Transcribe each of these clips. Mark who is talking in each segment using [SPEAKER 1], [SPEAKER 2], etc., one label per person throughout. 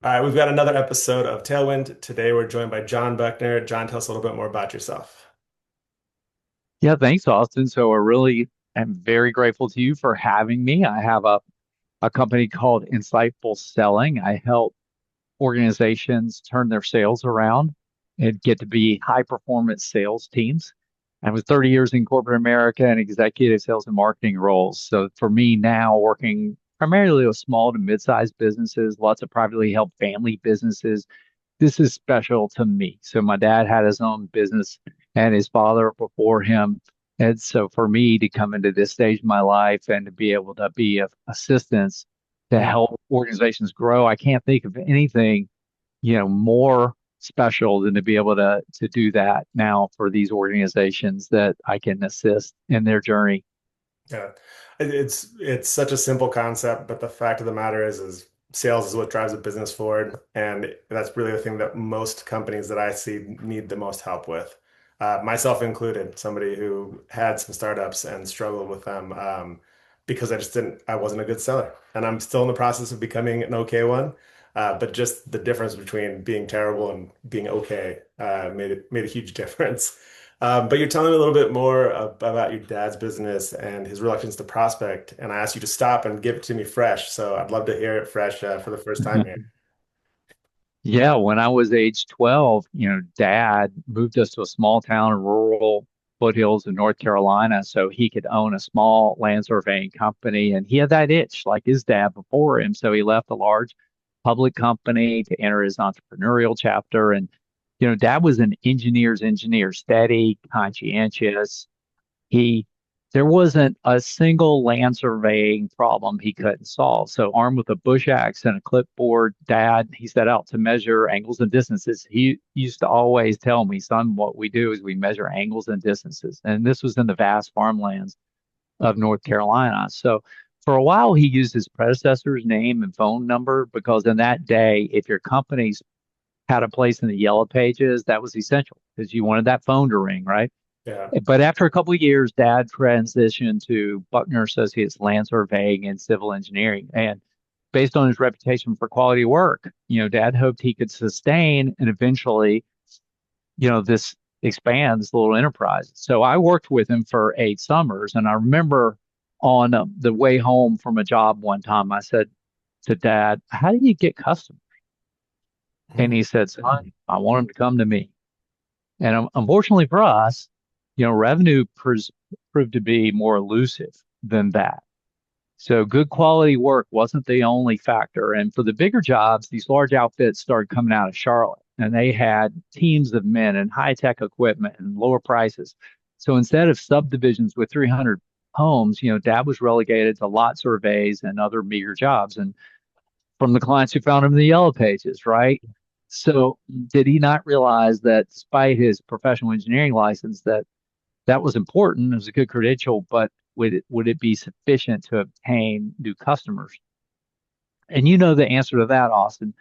[SPEAKER 1] All right, we've got another episode of Tailwind. Today we're joined by John Buckner. John, tell us a little bit more about yourself.
[SPEAKER 2] Yeah, thanks, Austin. So I really am very grateful to you for having me. I have a company called Insightful Selling. I help organizations turn their sales around and get to be high performance sales teams. I was 30 years in corporate America and executive sales and marketing roles. So for me now, working primarily with small to mid-sized businesses, lots of privately held family businesses, this is special to me. So my dad had his own business and his father before him. And so for me to come into this stage of my life and to be able to be of assistance to
[SPEAKER 1] Mhm.
[SPEAKER 2] help organizations grow, I can't think of anything, more special than to be able to do that now for these organizations that I can assist in their journey.
[SPEAKER 1] Yeah, it's such a simple concept, but the fact of the matter is sales is what drives a business forward, and that's really the thing that most companies that I see need the most help with, myself included. Somebody who had some startups and struggled with them because I wasn't a good seller, and I'm still in the process of becoming an okay one. But just the difference between being terrible and being okay made a huge difference. But you're telling me a little bit more about your dad's business and his reluctance to prospect, and I asked you to stop and give it to me fresh. So I'd love to hear it fresh for the first time here.
[SPEAKER 2] Yeah, when I was age 12, dad moved us to a small town in rural foothills of North Carolina so he could own a small land surveying company. And he had that itch like his dad before him. So he left a large public company to enter his entrepreneurial chapter. And, dad was an engineer's engineer, steady, conscientious. He There wasn't a single land surveying problem he couldn't solve. So armed with a bush axe and a clipboard, Dad, he set out to measure angles and distances. He used to always tell me, son, what we do is we measure angles and distances. And this was in the vast farmlands of North Carolina. So for a while, he used his predecessor's name and phone number because in that day, if your company's had a place in the yellow pages, that was essential because you wanted that phone to ring, right?
[SPEAKER 1] Yeah.
[SPEAKER 2] But after a couple of years, Dad transitioned to Buckner Associates Land Surveying and Civil Engineering. And based on his reputation for quality work, Dad hoped he could sustain and eventually, this expand this little enterprise. So I worked with him for 8 summers. And I remember on the way home from a job one time, I said to Dad, how do you get customers? And
[SPEAKER 1] Mhm.
[SPEAKER 2] he said, son, I want them to come to me. And unfortunately for us, revenue proved to be more elusive than that. So good quality work wasn't the only factor. And for the bigger jobs, these large outfits started coming out of Charlotte and they had teams of men and high tech equipment and lower prices. So instead of subdivisions with 300 homes, Dad was relegated to lot surveys and other meager jobs. And from the clients who found him in the yellow pages, right? So did he not realize that despite his professional engineering license, that was important? It was a good credential, but would it be sufficient to obtain new customers? And you know the answer to that, Austin.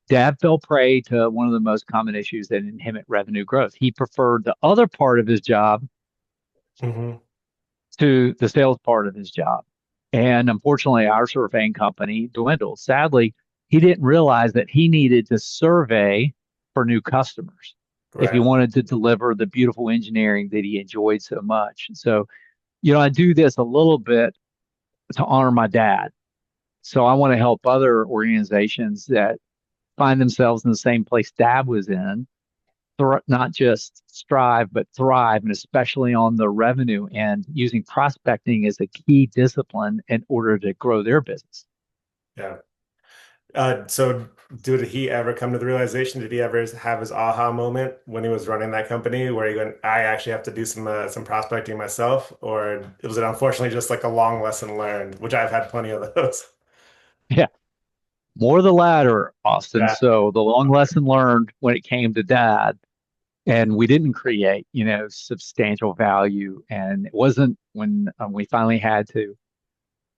[SPEAKER 2] Dad fell prey to one of the most common issues that inhibit revenue growth. He preferred the other part of his job
[SPEAKER 1] Mhm.
[SPEAKER 2] to the sales part of his job. And unfortunately, our surveying company dwindled. Sadly, he didn't realize that he needed to survey for new customers if he
[SPEAKER 1] Right.
[SPEAKER 2] wanted to deliver the beautiful engineering that he enjoyed so much. So, I do this a little bit to honor my dad. So I want to help other organizations that find themselves in the same place dad was in, not just strive, but thrive, and especially on the revenue end, using prospecting as a key discipline in order to grow their business.
[SPEAKER 1] Yeah. So did he ever come to the realization? Did he ever have his aha moment when he was running that company where he went, I actually have to do some prospecting myself? Or was it unfortunately just like a long lesson learned, which I've had plenty of those?
[SPEAKER 2] Yeah, more the latter, Austin.
[SPEAKER 1] Yeah.
[SPEAKER 2] So the long lesson learned when it came to dad, and we didn't create, substantial value. And it wasn't when we finally had to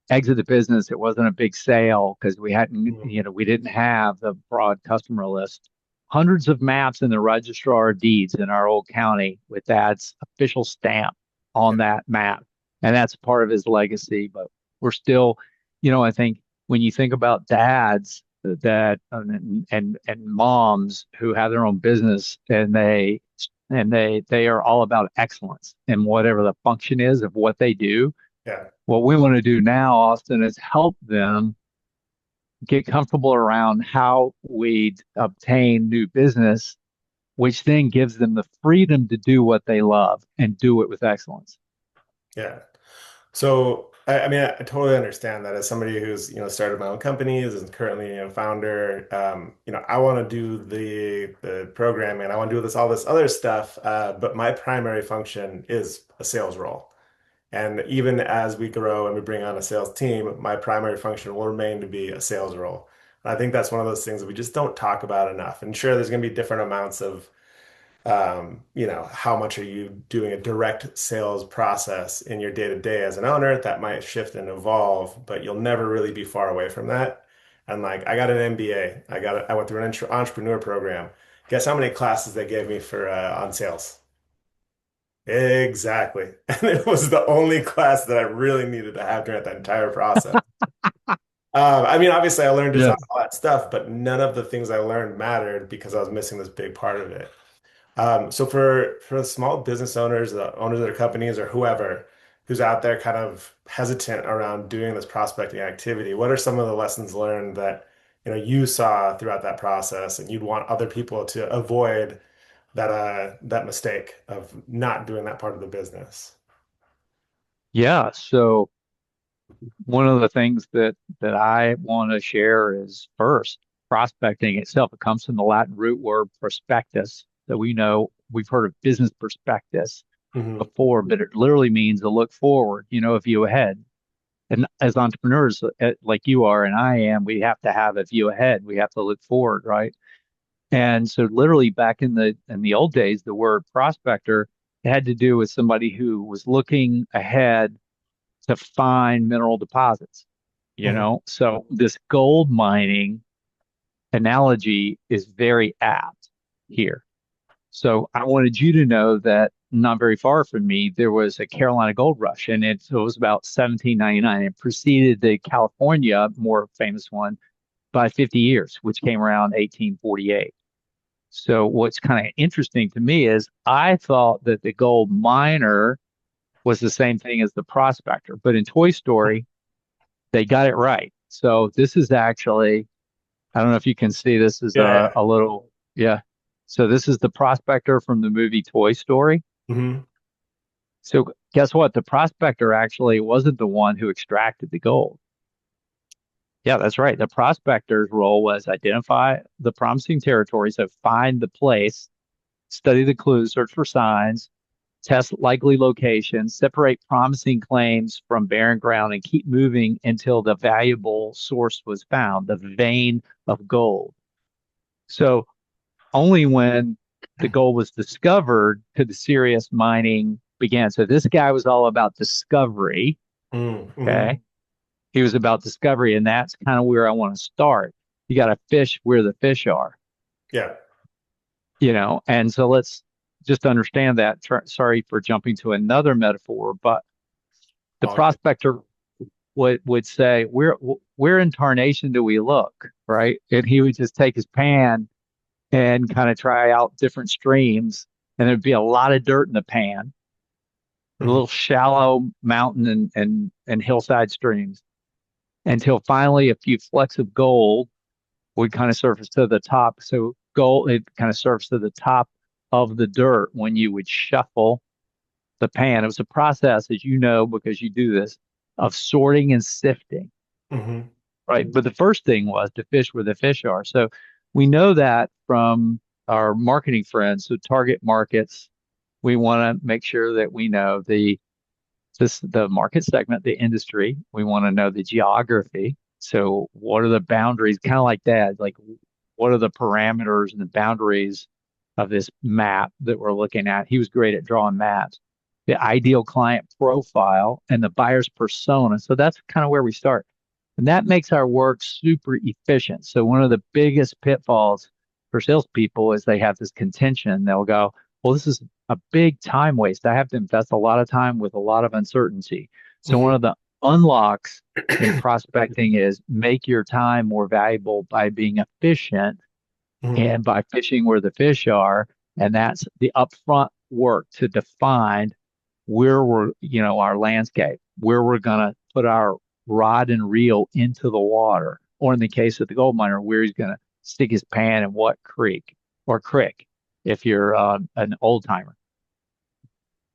[SPEAKER 2] exit the business. It wasn't a big sale because
[SPEAKER 1] Mhm.
[SPEAKER 2] we didn't have the broad customer list. Hundreds of maps in the registrar of deeds in our old county with dad's official stamp
[SPEAKER 1] Yeah.
[SPEAKER 2] on that map. And that's part of his legacy. But we're still, I think when you think about dads, that and moms who have their own business, and they are all about excellence in whatever the function is of what they do.
[SPEAKER 1] Yeah.
[SPEAKER 2] What we want to do now, Austin, is help them get comfortable around how we obtain new business, which then gives them the freedom to do what they love and do it with excellence.
[SPEAKER 1] Yeah. So, I mean, I totally understand that as somebody who's, started my own companies and currently, founder, I want to do the programming, I want to do all this other stuff, but my primary function is a sales role. And even as we grow and we bring on a sales team, my primary function will remain to be a sales role. And I think that's one of those things that we just don't talk about enough. And sure, there's going to be different amounts of how much are you doing a direct sales process in your day to day as an owner? That might shift and evolve, but you'll never really be far away from that. And like, I got an MBA, I went through an entrepreneur program. Guess how many classes they gave me for on sales? Exactly. And it was the only class that I really needed to have during that entire process. I mean, obviously, I learned design,
[SPEAKER 2] Yes.
[SPEAKER 1] all that stuff, but none of the things I learned mattered because I was missing this big part of it. So for small business owners, the owners of their companies or whoever who's out there kind of hesitant around doing this prospecting activity, what are some of the lessons learned that you saw throughout that process and you'd want other people to avoid that mistake of not doing that part of the business?
[SPEAKER 2] Yeah. So one of the things that I want to share is first prospecting itself. It comes from the Latin root word prospectus. So we know we've heard of business prospectus
[SPEAKER 1] Hmm.
[SPEAKER 2] before, but it literally means to look forward, a view ahead. And as entrepreneurs, like you are and I am, we have to have a view ahead. We have to look forward, right? And so literally back in the old days, the word prospector had to do with somebody who was looking ahead to find mineral deposits,
[SPEAKER 1] Hmm.
[SPEAKER 2] So this gold mining analogy is very apt here. So I wanted you to know that not very far from me, there was a Carolina gold rush, and it was about 1799. It preceded the California, more famous one, by 50 years, which came around 1848. So what's kind of interesting to me is I thought that the gold miner was the same thing as the prospector, but in Toy Story, they got it right. So this is actually, I don't know if you can see this is
[SPEAKER 1] Yeah.
[SPEAKER 2] a little, yeah. So this is the prospector from the movie Toy Story.
[SPEAKER 1] Yeah. Hmm.
[SPEAKER 2] So guess what? The prospector actually wasn't the one who extracted the gold. Yeah, that's right. The prospector's role was identify the promising territory, so find the place, study the clues, search for signs, test likely locations, separate promising claims from barren ground, and keep moving until the valuable source was found, the vein of gold. So only when the gold was discovered could the serious mining begin. So this guy was all about discovery.
[SPEAKER 1] Hmm.
[SPEAKER 2] Okay. He was about discovery, and that's kind of where I want to start. You got to fish where the fish are,
[SPEAKER 1] Yeah.
[SPEAKER 2] and so let's just understand that. Sorry for jumping to another metaphor, but the
[SPEAKER 1] All good.
[SPEAKER 2] prospector would say, where in tarnation do we look, right? And he would just take his pan and kind of try out different streams, and there'd be a lot of dirt in the pan, a
[SPEAKER 1] Hmm.
[SPEAKER 2] little shallow mountain and hillside streams, until finally a few flecks of gold would kind of surface to the top. So gold, it kind of surfaced to the top of the dirt when you would shuffle the pan. It was a process, as you know, because you do this, of sorting and sifting,
[SPEAKER 1] Hmm.
[SPEAKER 2] right? But the first thing was to fish where the fish are. So we know that from our marketing friends. So target markets, we want to make sure that we know the market segment, the industry. We want to know the geography. So what are the boundaries? Kind of like that. Like what are the parameters and the boundaries of this map that we're looking at? He was great at drawing maps. The ideal client profile and the buyer's persona. So that's kind of where we start. And that makes our work super efficient. So one of the biggest pitfalls for salespeople is they have this contention. They'll go, well, this is a big time waste. I have to invest a lot of time with a lot of uncertainty. So one
[SPEAKER 1] Hmm.
[SPEAKER 2] of the unlocks in prospecting is make your time more valuable by being efficient
[SPEAKER 1] Mhm.
[SPEAKER 2] and by fishing where the fish are. And that's the upfront work to define where we're, our landscape, where we're going to put our rod and reel into the water. Or in the case of the gold miner, where he's going to stick his pan in what creek or crick if you're an old timer.
[SPEAKER 1] I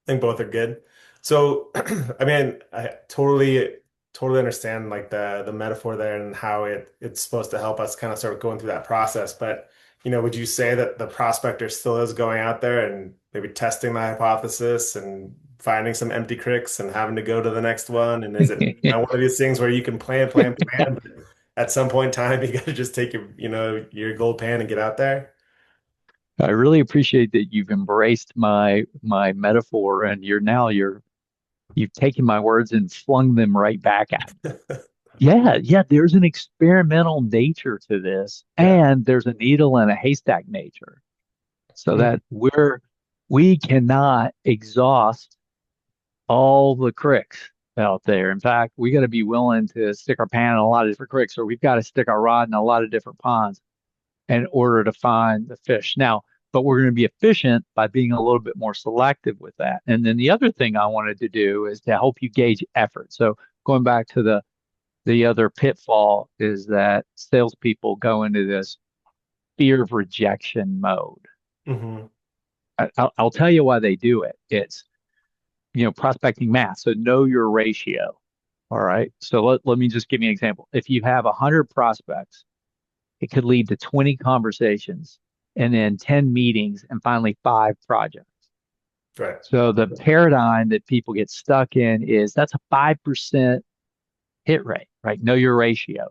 [SPEAKER 1] think both are good. So, I mean, I totally understand like the metaphor there and how it's supposed to help us kind of start going through that process. But, would you say that the prospector still is going out there and maybe testing the hypothesis and finding some empty cricks and having to go to the next one? And is it, one of these things where you can plan, but at some point in time you got to just take your gold pan and get out there?
[SPEAKER 2] I really appreciate that you've embraced my metaphor and you've taken my words and flung them right back at me. Yeah, yeah, there's an experimental nature to this,
[SPEAKER 1] Yeah.
[SPEAKER 2] and there's a needle in a haystack nature. So
[SPEAKER 1] Mhm.
[SPEAKER 2] that we cannot exhaust all the cricks out there. In fact, we got to be willing to stick our pan in a lot of different cricks, or we've got to stick our rod in a lot of different ponds in order to find the fish. Now, but we're going to be efficient by being a little bit more selective with that. And then the other thing I wanted to do is to help you gauge effort. So going back to the other pitfall is that salespeople go into this fear of rejection mode.
[SPEAKER 1] Mhm.
[SPEAKER 2] I'll tell you why they do it. It's, prospecting math. So know your ratio. All right. So let me just give you an example. If you have 100 prospects, it could lead to 20 conversations and then 10 meetings and finally 5 projects.
[SPEAKER 1] Right.
[SPEAKER 2] So the paradigm that people get stuck in is that's a 5% hit rate, right? Know your ratio.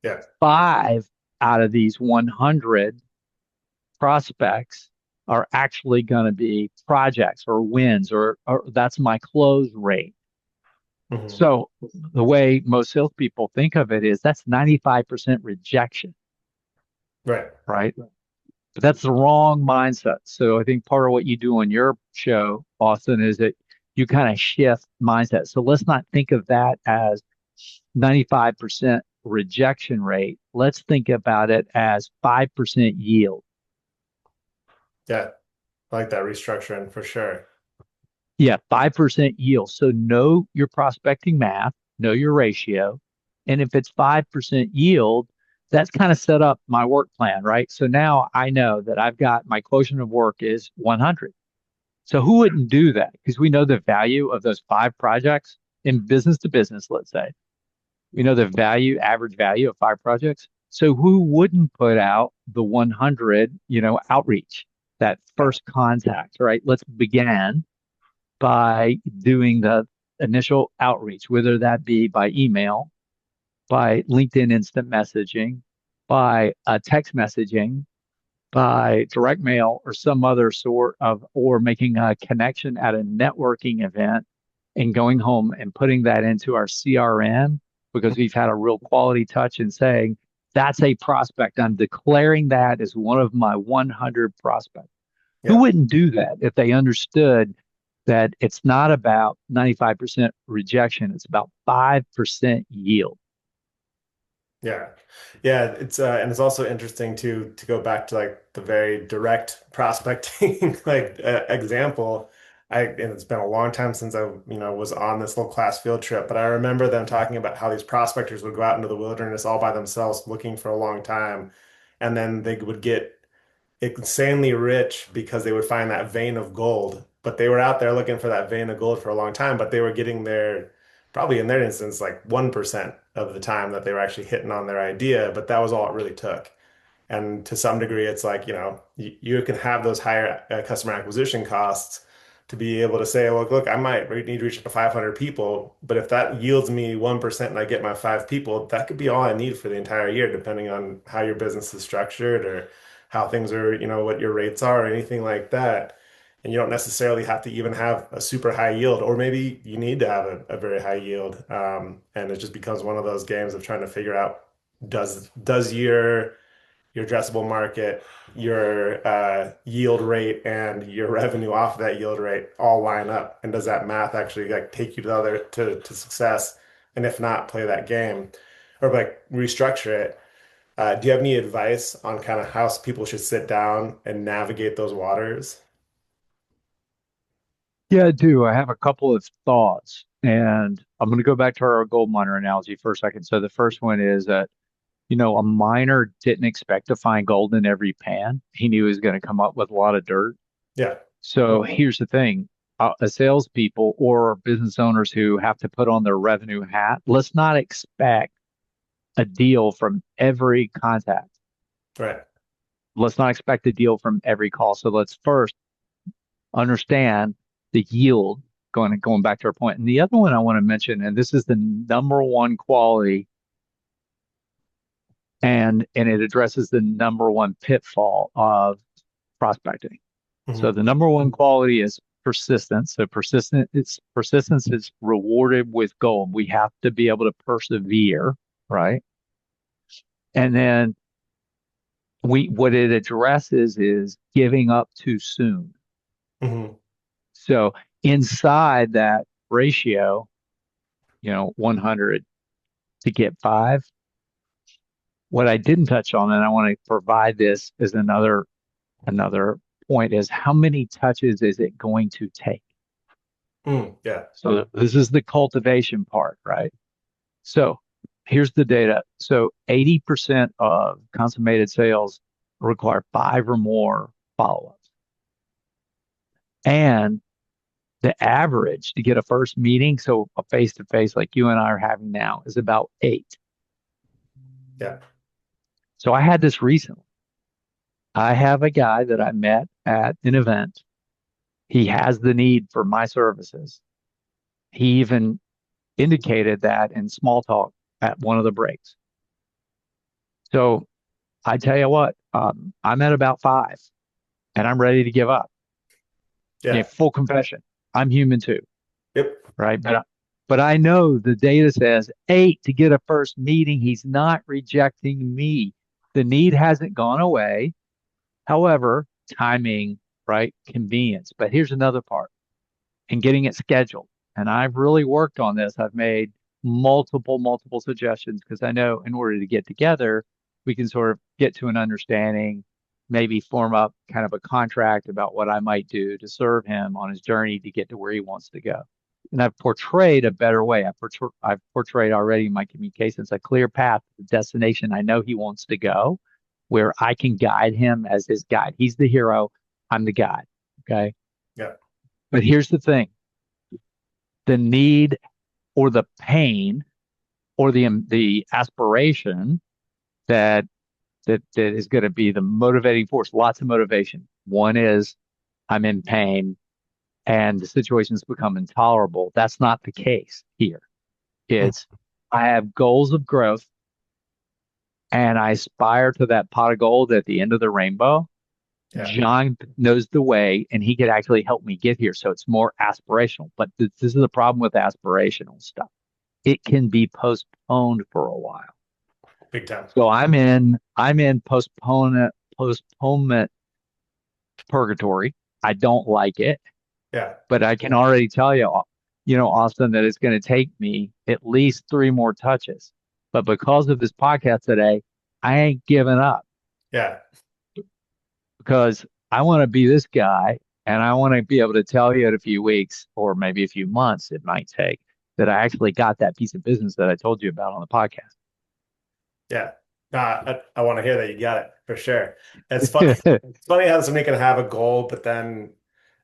[SPEAKER 1] Yeah.
[SPEAKER 2] Five out of these 100 prospects are actually going to be projects or wins, or that's my close rate.
[SPEAKER 1] Mhm.
[SPEAKER 2] So the way most salespeople think of it is that's 95% rejection,
[SPEAKER 1] Right.
[SPEAKER 2] right? But that's the wrong mindset. So I think part of what you do on your show, Austin, is that you kind of shift mindset. So let's not think of that as 95% rejection rate. Let's think about it as 5% yield.
[SPEAKER 1] Yeah. I like that restructuring for sure.
[SPEAKER 2] Yeah, 5% yield. So know your prospecting math, know your ratio. And if it's 5% yield, that's kind of set up my work plan, right? So now I know that I've got my quotient of work is 100. So who wouldn't do that? Because we know the value of those 5 projects in business to business, let's say. We know the average value of 5 projects. So who wouldn't put out the 100, outreach, that
[SPEAKER 1] Yeah.
[SPEAKER 2] first contact, right? Let's begin by doing the initial outreach, whether that be by email, by LinkedIn instant messaging, by text messaging, by direct mail, or some other sort of, or making a connection at a networking event and going home and putting that into our CRM because we've had a real quality touch and saying, that's a prospect. I'm declaring that as one of my 100 prospects. Who
[SPEAKER 1] Yeah.
[SPEAKER 2] wouldn't do that if they understood that it's not about 95% rejection, it's about 5% yield?
[SPEAKER 1] Yeah. Yeah, and it's also interesting to go back to like the very direct prospecting like example. And it's been a long time since I, was on this little class field trip, but I remember them talking about how these prospectors would go out into the wilderness all by themselves looking for a long time, and then they would get insanely rich because they would find that vein of gold. But they were out there looking for that vein of gold for a long time, but they were getting there probably in their instance like 1% of the time that they were actually hitting on their idea, but that was all it really took. And to some degree, it's like, you can have those higher customer acquisition costs to be able to say, look, I might need to reach out to 500 people, but if that yields me 1% and I get my 5 people, that could be all I need for the entire year, depending on how your business is structured or how things are, what your rates are or anything like that. And you don't necessarily have to even have a super high yield, or maybe you need to have a very high yield. And it just becomes one of those games of trying to figure out does your addressable market, your yield rate, and your revenue off of that yield rate all line up? And does that math actually like take you to success And if not, play that game or like restructure it. Do you have any advice on kind of how people should sit down and navigate those waters?
[SPEAKER 2] Yeah, I do. I have a couple of thoughts, and I'm going to go back to our gold miner analogy for a second. So the first one is that, a miner didn't expect to find gold in every pan. He knew he was going to come up with a lot of dirt.
[SPEAKER 1] Yeah.
[SPEAKER 2] So here's the thing. A salespeople or business owners who have to put on their revenue hat, let's not expect a deal from every contact.
[SPEAKER 1] Right.
[SPEAKER 2] Let's not expect a deal from every call. So let's first understand the yield going back to our point. And the other one I want to mention, and this is the number one quality, and it addresses the number one pitfall of prospecting. So
[SPEAKER 1] Hmm.
[SPEAKER 2] the number one quality is persistence. So persistence is rewarded with gold. We have to be able to persevere, right? And then we what it addresses is giving up too soon.
[SPEAKER 1] Hmm.
[SPEAKER 2] So inside that ratio, 100 to get five. What I didn't touch on, and I want to provide this as another point, is how many touches is it going to take?
[SPEAKER 1] Yeah.
[SPEAKER 2] So this is the cultivation part, right? So here's the data. So 80% of consummated sales require five or more follow-ups. And the average to get a first meeting, so a face-to-face like you and I are having now, is about eight.
[SPEAKER 1] Yeah.
[SPEAKER 2] So I had this recently. I have a guy that I met at an event. He has the need for my services. He even indicated that in small talk at one of the breaks. So I tell you what, I'm at about five and I'm ready to give up.
[SPEAKER 1] Yeah.
[SPEAKER 2] Full confession. I'm human too,
[SPEAKER 1] Yep.
[SPEAKER 2] right? But I know the data says eight to get a first meeting. He's not rejecting me. The need hasn't gone away. However, timing, right? Convenience. But here's another part and getting it scheduled. And I've really worked on this. I've made multiple suggestions because I know in order to get together, we can sort of get to an understanding, maybe form up kind of a contract about what I might do to serve him on his journey to get to where he wants to go. And I've portrayed a better way. I've portrayed already in my communications a clear path to the destination I know he wants to go, where I can guide him as his guide. He's the hero. I'm the guide. Okay.
[SPEAKER 1] Yeah.
[SPEAKER 2] But here's the thing, the need or the pain or the aspiration that that is going to be the motivating force. Lots of motivation. One is I'm in pain and the situation's become intolerable. That's not the case here.
[SPEAKER 1] Mm.
[SPEAKER 2] It's I have goals of growth and I aspire to that pot of gold at the end of the rainbow.
[SPEAKER 1] Yeah.
[SPEAKER 2] John knows the way and he could actually help me get here. So it's more aspirational. But this is the problem with aspirational stuff. It can be postponed for a while.
[SPEAKER 1] Big time.
[SPEAKER 2] So I'm in postponement purgatory. I don't like it,
[SPEAKER 1] Yeah.
[SPEAKER 2] but I can already tell you, Austin, that it's going to take me at least three more touches. But because of this podcast today, I ain't giving up
[SPEAKER 1] Yeah.
[SPEAKER 2] because I want to be this guy and I want to be able to tell you in a few weeks or maybe a few months it might take that I actually got that piece of business that I told you about on the podcast.
[SPEAKER 1] Yeah. I want to hear that you got it for sure. It's funny. It's funny how somebody can have a goal, but then,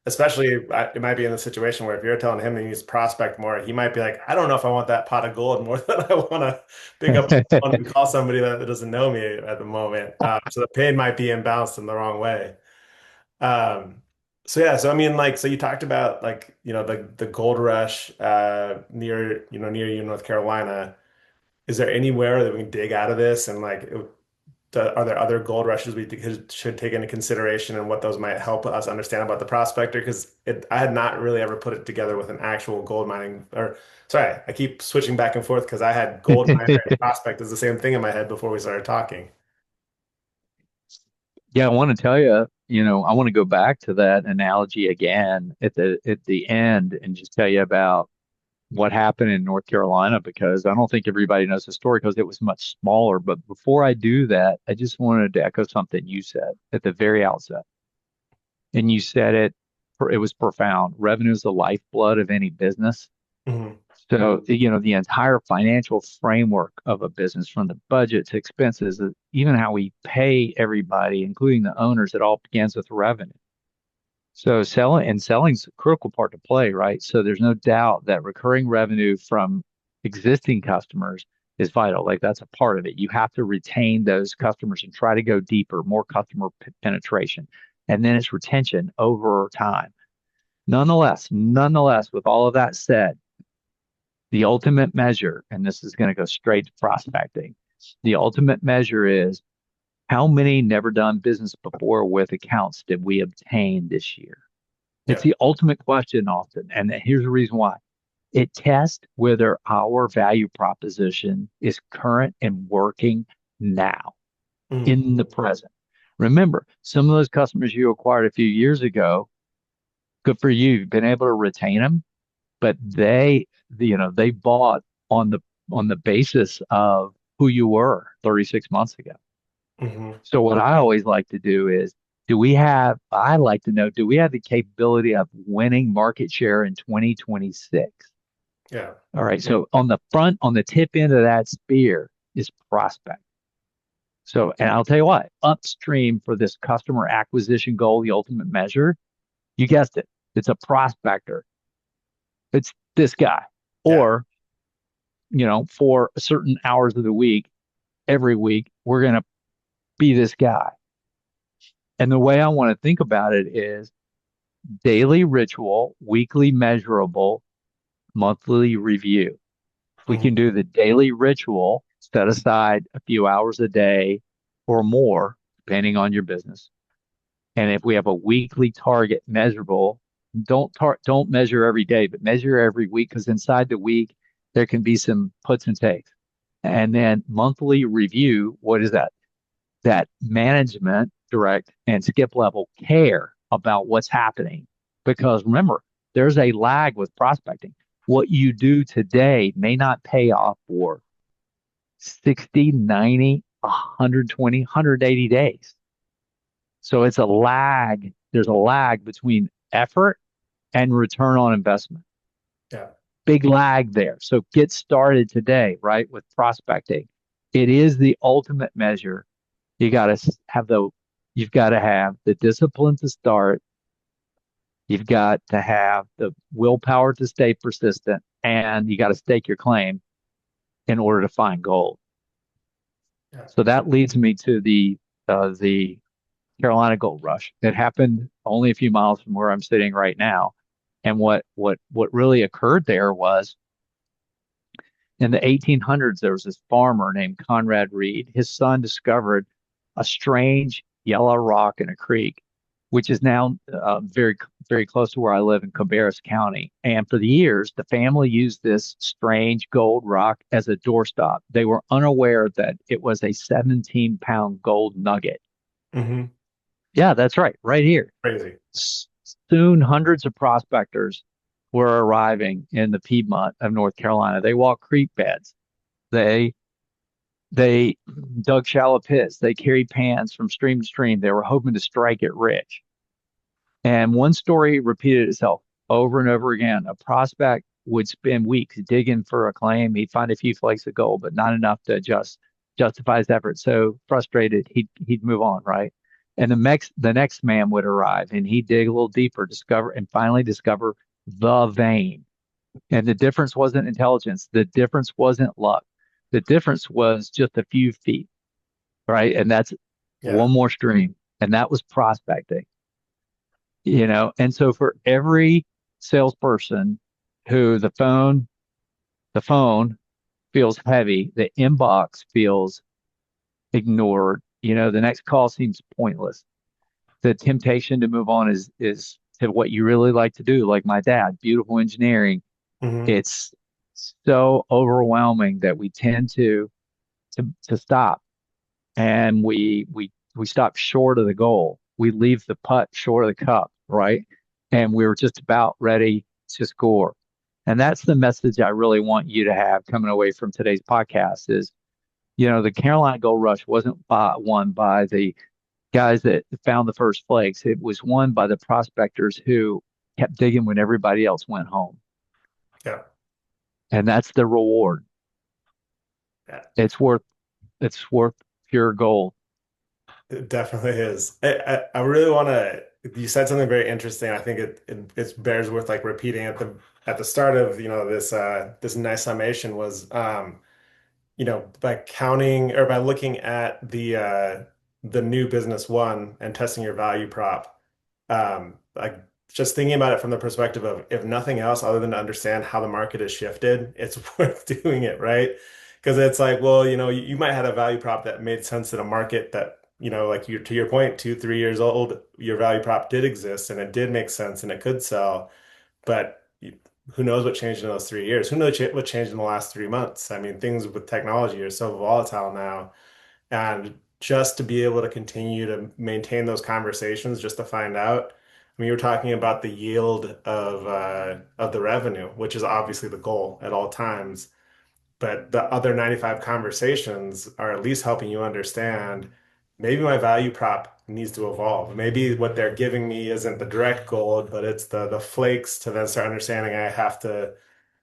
[SPEAKER 1] especially, it might be in the situation where if you're telling him he needs to prospect more, he might be like, I don't know if I want that pot of gold more than I want to pick up the phone and call somebody that doesn't know me at the moment. So the pain might be imbalanced in the wrong way. Um, so yeah, so I mean, like, so you talked about like, the gold rush near you, North Carolina. Is there anywhere that we can dig out of this and like, are there other gold rushes we should take into consideration and what those might help us understand about the prospector? Because I had not really ever put it together with an actual gold mining, or sorry, I keep switching back and forth because I had gold miner and prospect as the same thing in my head before we started talking.
[SPEAKER 2] Yeah, I want to tell you, I want to go back to that analogy again at the end and just tell you about what happened in North Carolina because I don't think everybody knows the story because it was much smaller. But before I do that, I just wanted to echo something you said at the very outset. And you said it was profound. Revenue is the lifeblood of any business.
[SPEAKER 1] Hmm.
[SPEAKER 2] So, the entire financial framework of a business, from the budget to expenses, even how we pay everybody, including the owners, it all begins with revenue. So selling's a critical part to play, right? So there's no doubt that recurring revenue from existing customers is vital. Like that's a part of it. You have to retain those customers and try to go deeper, more customer penetration. And then it's retention over time. Nonetheless, with all of that said, the ultimate measure, and this is going to go straight to prospecting, the ultimate measure is how many never done business before with accounts did we obtain this year? It's
[SPEAKER 1] Yeah.
[SPEAKER 2] the ultimate question often. And here's the reason why. It tests whether our value proposition is current and working now
[SPEAKER 1] Hmm.
[SPEAKER 2] in the present. Remember, some of those customers you acquired a few years ago, good for you. You've been able to retain them, but they bought on the basis of who you were 36 months ago.
[SPEAKER 1] Hmm.
[SPEAKER 2] So what I always like to do is, I like to know, do we have the capability of winning market share in 2026?
[SPEAKER 1] Yeah.
[SPEAKER 2] All right. So on the tip end of that spear is prospect. So, and I'll tell you what, upstream for this customer acquisition goal, the ultimate measure, you guessed it. It's a prospector. It's this guy.
[SPEAKER 1] Yeah.
[SPEAKER 2] Or, for certain hours of the week, every week, we're going to be this guy. And the way I want to think about it is daily ritual, weekly measurable, monthly review. If we can
[SPEAKER 1] Hmm.
[SPEAKER 2] do the daily ritual, set aside a few hours a day or more, depending on your business. And if we have a weekly target measurable, don't measure every day, but measure every week because inside the week there can be some puts and takes. And then monthly review, what is that? That management, direct, and skip level care about what's happening. Because remember, there's a lag with prospecting. What you do today may not pay off for 60, 90, 120, 180 days. So it's a lag. There's a lag between effort and return on investment.
[SPEAKER 1] Yeah.
[SPEAKER 2] Big lag there. So get started today, right, with prospecting. It is the ultimate measure. You got to have the you've got to have the discipline to start. You've got to have the willpower to stay persistent, and you got to stake your claim in order to find gold.
[SPEAKER 1] Yeah.
[SPEAKER 2] So that leads me to the Carolina Gold Rush. It happened only a few miles from where I'm sitting right now. And what really occurred there was in the 1800s, there was this farmer named Conrad Reed. His son discovered a strange yellow rock in a creek, which is now very, very close to where I live in Cabarrus County. And for the years, the family used this strange gold rock as a doorstop. They were unaware that it was a 17-pound gold nugget.
[SPEAKER 1] Hmm.
[SPEAKER 2] Yeah, that's right, right here.
[SPEAKER 1] Crazy.
[SPEAKER 2] Soon, hundreds of prospectors were arriving in the Piedmont of North Carolina. They walked creek beds. They they dug shallow pits. They carried pans from stream to stream. They were hoping to strike it rich. And one story repeated itself over and over again. A prospect would spend weeks digging for a claim. He'd find a few flakes of gold, but not enough to justify his effort. So frustrated, he'd move on, right? And the next man would arrive and he'd dig a little deeper, finally discover the vein. And the difference wasn't intelligence. The difference wasn't luck. The difference was just a few feet, right? And that's
[SPEAKER 1] Yeah.
[SPEAKER 2] one more stream. And that was prospecting. And so for every salesperson who the phone feels heavy, the inbox feels ignored, the next call seems pointless. The temptation to move on is to what you really like to do, like my dad, beautiful engineering.
[SPEAKER 1] Hmm.
[SPEAKER 2] It's so overwhelming that we tend to stop and we stop short of the goal. We leave the putt short of the cup, right? And we were just about ready to score. And that's the message I really want you to have coming away from today's podcast is, the Carolina Gold Rush wasn't won by the guys that found the first flakes. It was won by the prospectors who kept digging when everybody else went home.
[SPEAKER 1] Yeah.
[SPEAKER 2] And that's the reward.
[SPEAKER 1] Yeah.
[SPEAKER 2] It's worth it's worth pure gold.
[SPEAKER 1] It definitely is. I really want to. You said something very interesting. I think it bears worth like repeating at the start of this nice summation was by counting or by looking at the new business one and testing your value prop. Like just thinking about it from the perspective of if nothing else other than to understand how the market has shifted, it's worth doing it, right? Because it's like, well, you might have a value prop that made sense in a market that, like you to your point, 2, 3 years old, your value prop did exist and it did make sense and it could sell. But who knows what changed in those 3 years? Who knows what changed in the last 3 months? I mean, things with technology are so volatile now. And just to be able to continue to maintain those conversations, just to find out. I mean, you were talking about the yield of the revenue, which is obviously the goal at all times. But the other 95 conversations are at least helping you understand maybe my value prop needs to evolve. Maybe what they're giving me isn't the direct gold, but it's the flakes to then start understanding I have to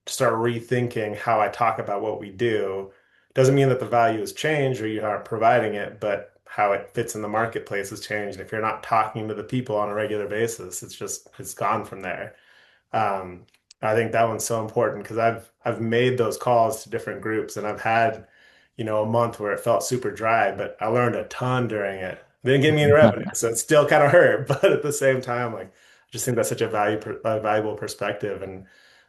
[SPEAKER 1] start rethinking how I talk about what we do. Doesn't mean that the value has changed or you aren't providing it, but how it fits in the marketplace has changed. If you're not talking to the people on a regular basis, it's gone from there. Um, I think that one's so important because I've made those calls to different groups and I've had, a month where it felt super dry, but I learned a ton during it. It didn't give me any revenue, so it still kind of hurt. But at the same time, like I just think that's such a valuable perspective. And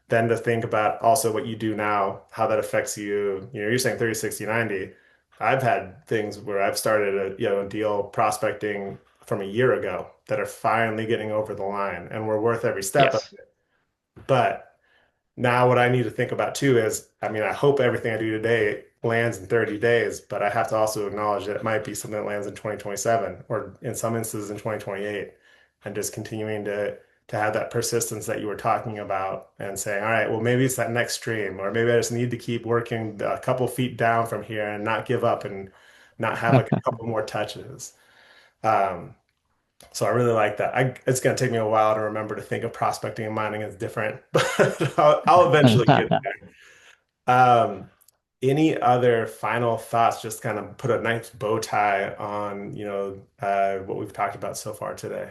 [SPEAKER 1] then to think about also what you do now, how that affects you. You're saying 30, 60, 90. I've had things where I've started a deal prospecting from a year ago that are finally getting over the line and we're worth every step of
[SPEAKER 2] Yes.
[SPEAKER 1] it. But now what I need to think about too is, I mean, I hope everything I do today lands in 30 days, but I have to also acknowledge that it might be something that lands in 2027 or in some instances in 2028 and just continuing to have that persistence that you were talking about and saying, all right, well, maybe it's that next stream, or maybe I just need to keep working a couple feet down from here and not give up and not have like a couple more touches. Um, so I really like that. It's going to take me a while to remember to think of prospecting and mining as different, but I'll eventually get there. Any other final thoughts? Just kind of put a nice bow tie on, what we've talked about so far today.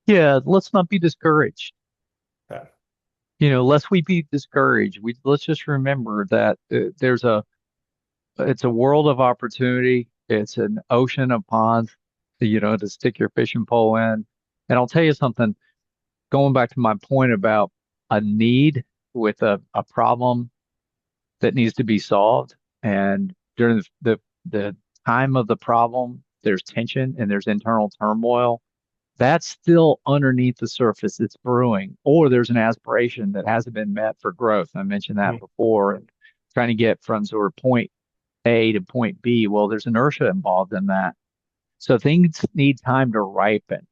[SPEAKER 2] Yeah, let's not be discouraged.
[SPEAKER 1] Yeah.
[SPEAKER 2] Lest we be discouraged, let's just remember that it's a world of opportunity. It's an ocean of ponds, to stick your fishing pole in. And I'll tell you something, going back to my point about a need with a problem that needs to be solved. And during the time of the problem, there's tension and there's internal turmoil. That's still underneath the surface. It's brewing, or there's an aspiration that hasn't been met for growth. I mentioned that
[SPEAKER 1] Mhm.
[SPEAKER 2] before, and trying to get from sort of point A to point B. Well, there's inertia involved in that. So things need time to ripen.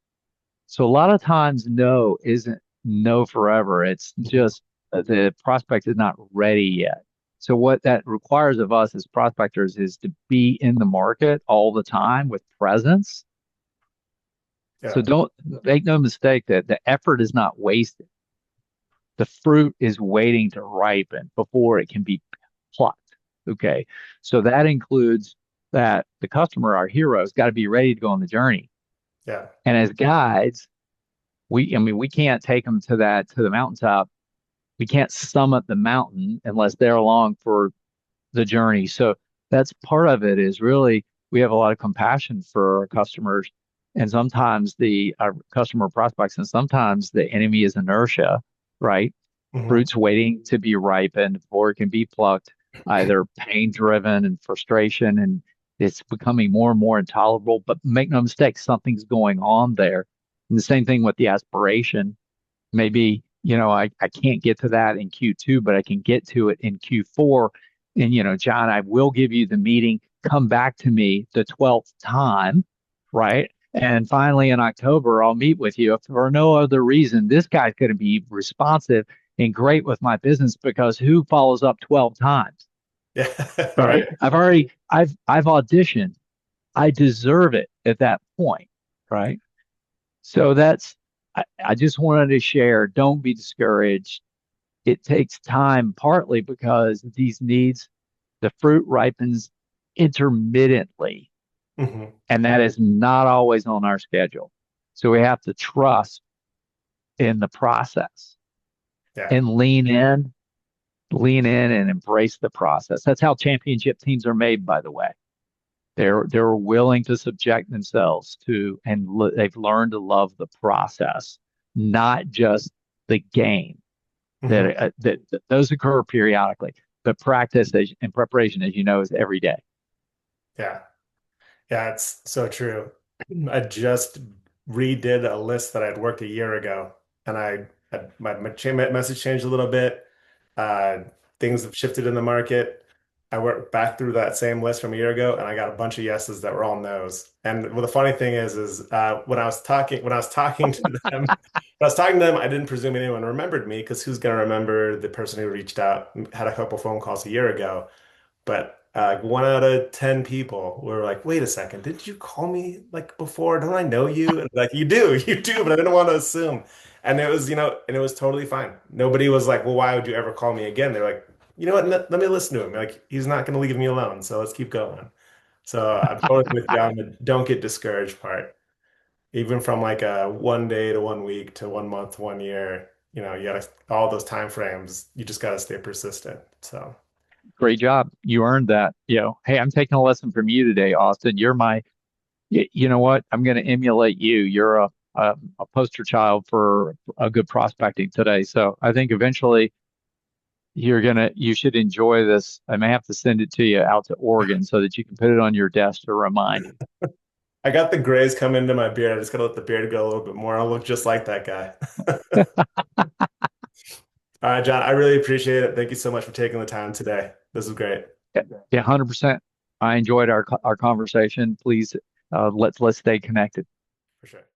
[SPEAKER 2] So a lot of times, no isn't no forever. It's just the prospect is not ready yet. So what that requires of us as prospectors is to be in the market all the time with presence. So
[SPEAKER 1] Yeah.
[SPEAKER 2] don't make no mistake that the effort is not wasted. The fruit is waiting to ripen before it can be plucked. Okay. So that includes that the customer, our hero, has got to be ready to go on the journey.
[SPEAKER 1] Yeah.
[SPEAKER 2] And as guides, I mean, we can't take them to the mountaintop. We can't summit the mountain unless they're along for the journey. So that's part of it is really we have a lot of compassion for our customers and sometimes our customer prospects and sometimes the enemy is inertia, right?
[SPEAKER 1] Hmm.
[SPEAKER 2] Fruits waiting to be ripened before it can be plucked, either pain driven and frustration and it's becoming more and more intolerable. But make no mistake, something's going on there. And the same thing with the aspiration. Maybe, I can't get to that in Q2, but I can get to it in Q4. And, John, I will give you the meeting. Come back to me the 12th time, right? And finally in October, I'll meet with you. If for no other reason, this guy's going to be responsive and great with my business because who follows up 12 times,
[SPEAKER 1] Yeah. Right.
[SPEAKER 2] right? I've auditioned. I deserve it at that point, right? So I just wanted to share, don't be discouraged. It takes time, partly because these needs, the fruit ripens intermittently,
[SPEAKER 1] Hmm.
[SPEAKER 2] and that is not always on our schedule. So we have to trust in the process
[SPEAKER 1] Yeah.
[SPEAKER 2] and lean in and embrace the process. That's how championship teams are made, by the way. They're willing to subject themselves to, and they've learned to love the process, not just the game.
[SPEAKER 1] Hmm.
[SPEAKER 2] That those occur periodically, but practice and preparation, as you know, is every day.
[SPEAKER 1] Yeah. Yeah, it's so true. I just redid a list that I'd worked a year ago, and my message changed a little bit. Uh, Things have shifted in the market. I worked back through that same list from a year ago, and I got a bunch of yeses that were all nos. And well, the funny thing is when I was talking to them, when I was talking to them, I didn't presume anyone remembered me because who's going to remember the person who reached out, had a couple phone calls a year ago? But 1 out of 10 people were like, "Wait a second, did you call me like before? Don't I know you?" And like, "You do, you do," but I didn't want to assume. And it was, and it was totally fine. Nobody was like, "Well, why would you ever call me again?" They're like, "You know what? Let me listen to him. Like, he's not going to leave me alone, so let's keep going." So I'm totally with you on the don't get discouraged part. Even from like a 1 day to 1 week to 1 month, 1 year, you gotta all those time frames. You just gotta stay persistent. So.
[SPEAKER 2] Great job. You earned that. Hey, I'm taking a lesson from you today, Austin. You know what? I'm going to emulate you. You're a poster child for a good prospecting today. So I think eventually you should enjoy this. I may have to send it to you out to Oregon so that you can put it on your desk to remind you.
[SPEAKER 1] I got the grays come into my beard. I just gotta let the beard go a little bit more. I'll look just like that guy. All right, John, I really appreciate it. Thank you so much for taking the time today. This is great.
[SPEAKER 2] Yeah, 100%. I enjoyed our conversation. Please, let's stay connected.
[SPEAKER 1] For sure.